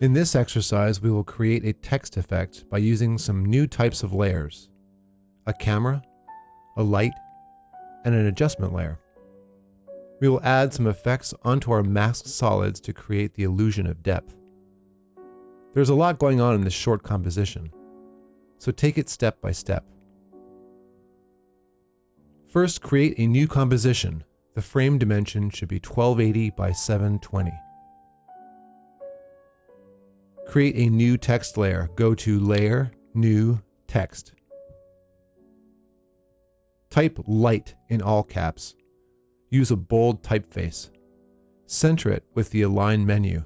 In this exercise, we will create a text effect by using some new types of layers: a camera, a light, and an adjustment layer. We will add some effects onto our masked solids to create the illusion of depth. There's a lot going on in this short composition, so take it step by step. First, create a new composition. The frame dimension should be 1280 by 720. Create a new text layer. Go to Layer, New, Text. Type Light in all caps. Use a bold typeface. Center it with the Align menu.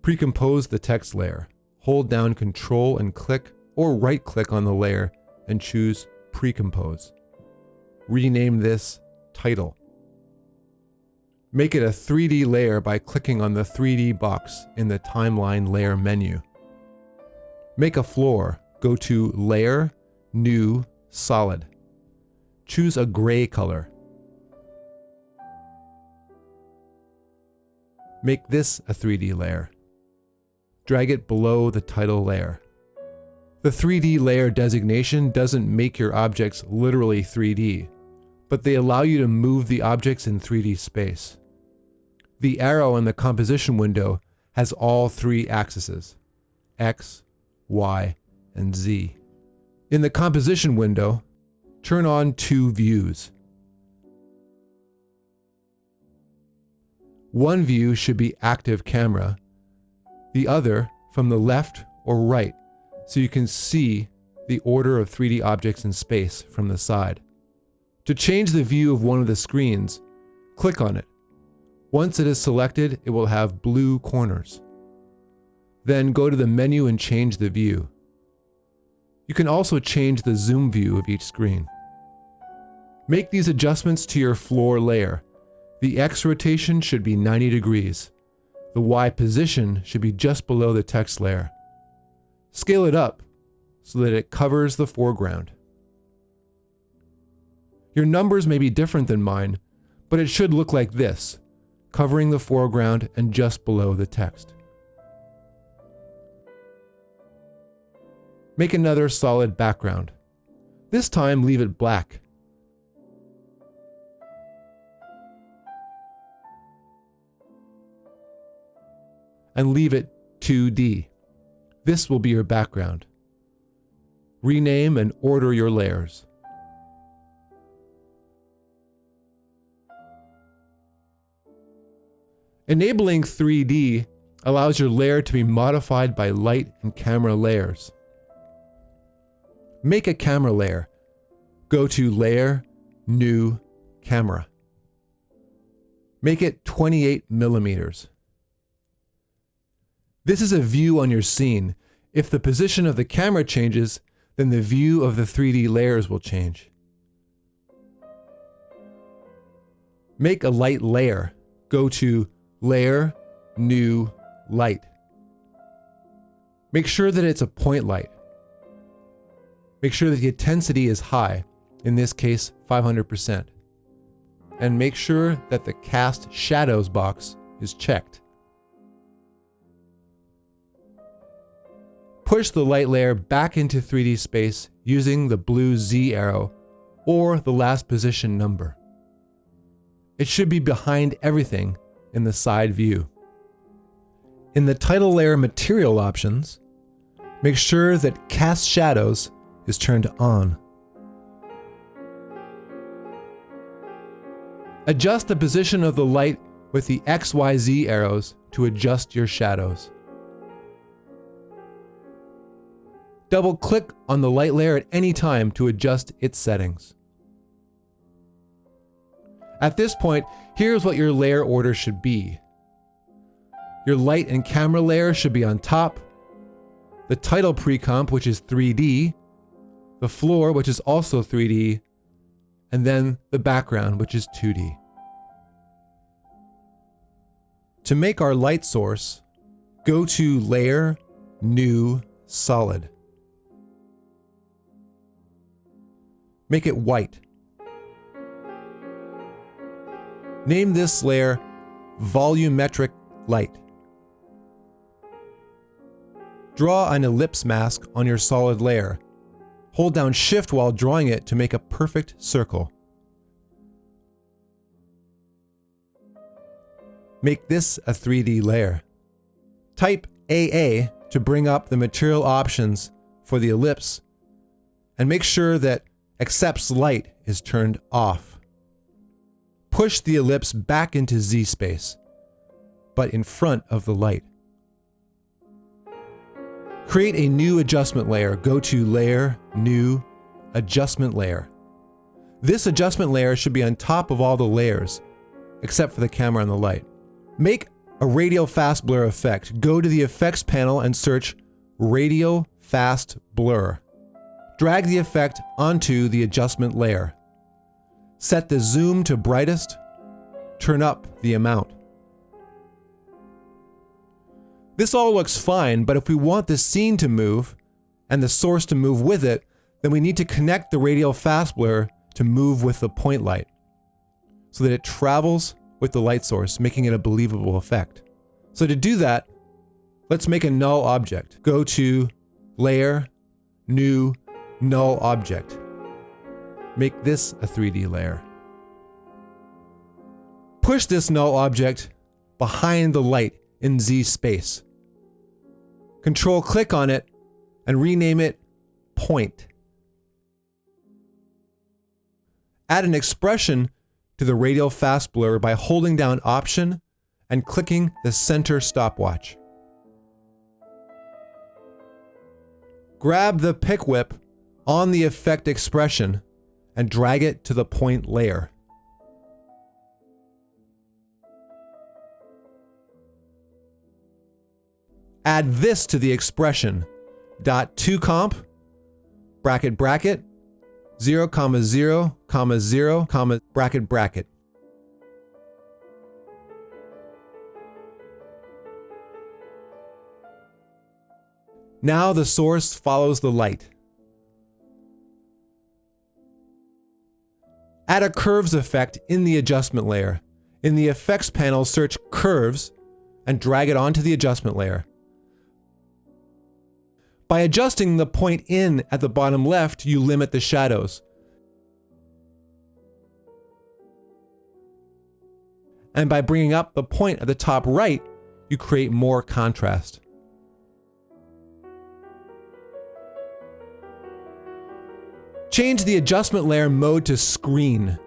Precompose the text layer. Hold down Control and click, or right-click on the layer and choose Precompose. Rename this Title. Make it a 3D layer by clicking on the 3D box in the Timeline Layer menu. Make a floor. Go to Layer, New, Solid. Choose a gray color. Make this a 3D layer. Drag it below the title layer. The 3D layer designation doesn't make your objects literally 3D, but they allow you to move the objects in 3D space. The arrow in the composition window has all three axes: X, Y, and Z. In the composition window, turn on two views. One view should be active camera, the other from the left or right, so you can see the order of 3D objects in space from the side. To change the view of one of the screens, click on it. Once it is selected, it will have blue corners. Then go to the menu and change the view. You can also change the zoom view of each screen. Make these adjustments to your floor layer. The X rotation should be 90 degrees. The Y position should be just below the text layer. Scale it up so that it covers the foreground. Your numbers may be different than mine, but it should look like this, covering the foreground and just below the text. Make another solid background. This time leave it black. And leave it 2D. This will be your background. Rename and order your layers. Enabling 3D allows your layer to be modified by light and camera layers. Make a camera layer. Go to Layer, New, Camera. Make it 28 millimeters. This is a view on your scene. If the position of the camera changes, then the view of the 3D layers will change. Make a light layer. Go to Layer, New, Light. Make sure that it's a point light. Make sure that the intensity is high, in this case 500%. And make sure that the Cast Shadows box is checked. Push the light layer back into 3D space using the blue Z arrow or the last position number. It should be behind everything in the side view. In the title layer material options, make sure that Cast Shadows is turned on. Adjust the position of the light with the XYZ arrows to adjust your shadows. Double-click on the light layer at any time to adjust its settings. At this point, here's what your layer order should be. Your light and camera layer should be on top, the title pre-comp, which is 3D, the floor, which is also 3D, and then the background, which is 2D. To make our light source, go to Layer, New, Solid. Make it white. Name this layer Volumetric Light. Draw an ellipse mask on your solid layer. Hold down Shift while drawing it to make a perfect circle. Make this a 3D layer. Type AA to bring up the material options for the ellipse, and make sure that Accepts Light is turned off. Push the ellipse back into Z space, but in front of the light. Create a new adjustment layer. Go to Layer, New, Adjustment Layer. This adjustment layer should be on top of all the layers, except for the camera and the light. Make a radial fast blur effect. Go to the Effects panel and search Radial Fast Blur. Drag the effect onto the adjustment layer. Set the zoom to brightest. Turn up the amount. This all looks fine, but if we want the scene to move and the source to move with it, then we need to connect the radial fast blur to move with the point light so that it travels with the light source, making it a believable effect. So to do that, let's make a null object. Go to Layer, New, Null Object. Make this a 3D layer. Push this null object behind the light in Z space. Control-click on it and rename it Point. Add an expression to the radial fast blur by holding down Option and clicking the center stopwatch. Grab the pick whip on the effect expression and drag it to the point layer. Add this to the expression, .toComp, bracket bracket, 0, 0, 0, bracket bracket. Now the source follows the light. Add a curves effect in the adjustment layer. In the effects panel, search Curves and drag it onto the adjustment layer. By adjusting the point in at the bottom left, you limit the shadows. And by bringing up the point at the top right, you create more contrast. Change the adjustment layer mode to Screen.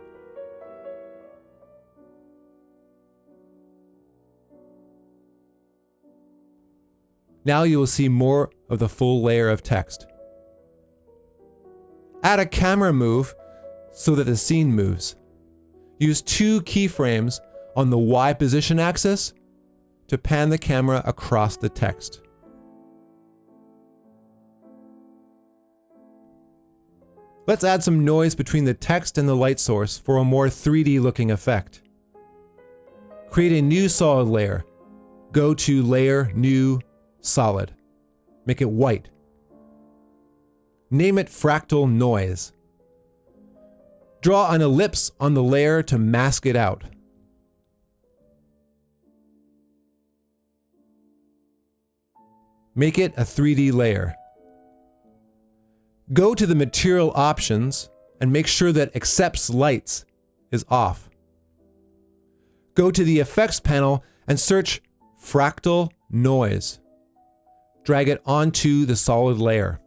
Now you will see more of the full layer of text. Add a camera move so that the scene moves. Use 2 keyframes on the Y position axis to pan the camera across the text. Let's add some noise between the text and the light source for a more 3D looking effect. Create a new solid layer. Go to Layer, New, Solid. Make it white. Name it Fractal Noise. Draw an ellipse on the layer to mask it out. Make it a 3D layer. Go to the material options and make sure that Accepts Lights is off. Go to the effects panel and search Fractal Noise. Drag it onto the solid layer.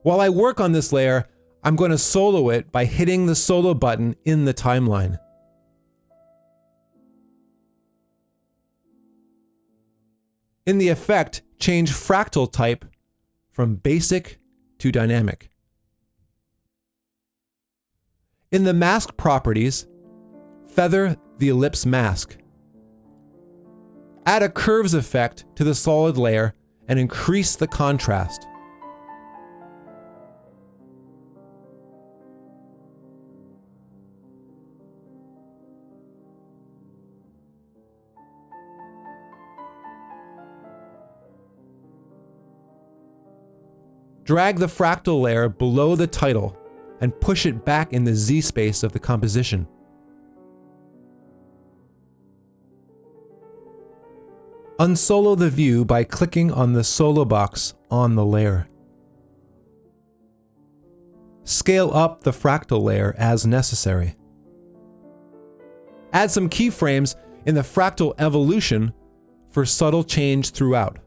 While I work on this layer, I'm going to solo it by hitting the solo button in the timeline. In the effect, change fractal type from basic to dynamic. In the mask properties, feather the ellipse mask. Add a curves effect to the solid layer and increase the contrast. Drag the fractal layer below the title and push it back in the Z space of the composition. Unsolo the view by clicking on the solo box on the layer. Scale up the fractal layer as necessary. Add some keyframes in the fractal evolution for subtle change throughout.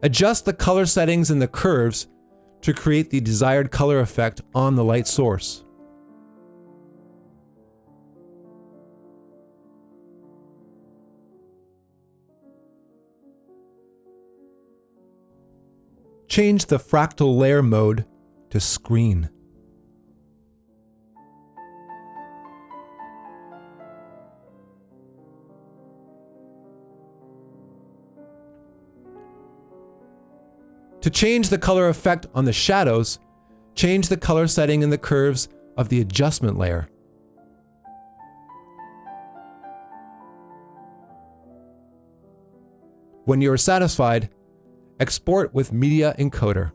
Adjust the color settings in the curves to create the desired color effect on the light source. Change the fractal layer mode to screen. To change the color effect on the shadows, change the color setting in the curves of the adjustment layer. When you are satisfied, export with Media Encoder.